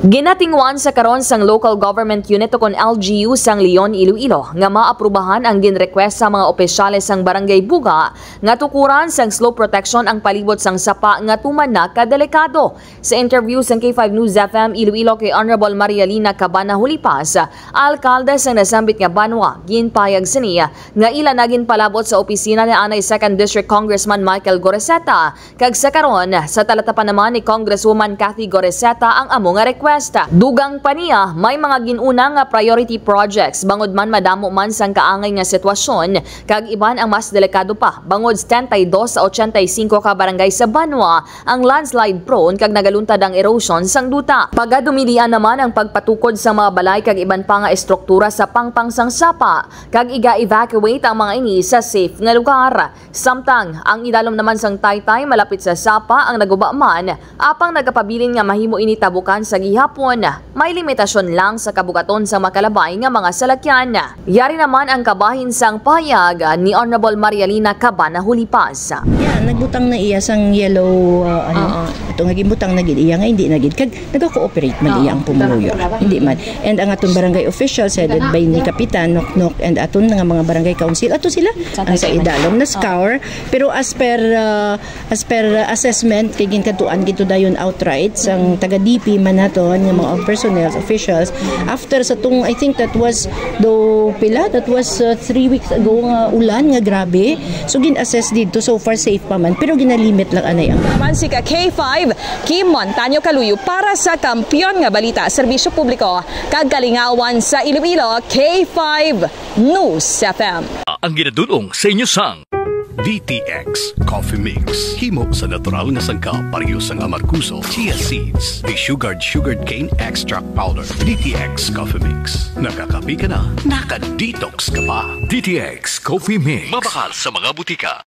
Ginatingwan sa karon sang local government unit o kon LGU sang Leon, Iloilo nga maaprubahan ang ginrequest sa mga opisyales sang Barangay Buga nga tukuran sang slope protection ang palibot sang sapa nga tuman na kadelikado. Sa interview sang K5 News FM Iloilo kay Honorable Marialina Cabana Hulipas, alkalde sang nasambit nga Banwa, ginpayag siniya nga ila nagin palabot sa opisina ni anay 2nd District Congressman Michael Goreseta kag sa karon sa talatapan naman ni Congresswoman Cathy Goreseta ang amo nga request. Dugang pa niya, may mga ginuna nga priority projects bangod man madamo man sang kaangay nga sitwasyon kag iban ang mas delikado pa bangod 72 sa 85 ka barangay sa Banwa ang landslide prone kag nagaluntad ang erosion sang duta. Pagadumilian naman ang pagpatukod sa mga balay kag iban pa nga estruktura sa pangpang sang sapa kag iga-evacuate ang mga ini sa safe nga lugar. Samtang ang idalom naman sang Taytay malapit sa sapa ang naguba man apang nagapabilin nga mahimo ini tabukan sa hapon, may limitasyon lang sa kabugaton sa makalabay nga mga salakyan. Yari naman ang kabahin sang payag ni Honorable Marialina Cabana Hulipas. Yeah, nagbutang na iya sang yellow ito nga gibutang na gid iya nga hindi na gid kag nagko-cooperate man iya ang pumuyo. Hindi man. And ang aton barangay officials headed by ni Kapitan Noknok and aton nga mga barangay council ato sila ang sa idalom na scour pero as per assessment kay ginkaduan gito dayon outright sang taga DP man nato nga mga personnel officials after sa tung I think that was 3 weeks ago nga ulan nga grabe so gin-assess dito so far safe pa man pero ginalimit lang anay ang naman si K5 Kim Montaño Caluyo para sa Kampiyon nga Balita Serbisyo Publiko kag kalingawan sa Iloilo K5 News FM. Ang ginadulong sa inyo sang DTX Coffee Mix. Himo sa natural nga sangka pareho sang amarkuso, chia seeds, sugared cane extract powder. DTX Coffee Mix. Nakakapi ka na, naka-detox ka pa. DTX Coffee Mix. Mabakal sa mga butika.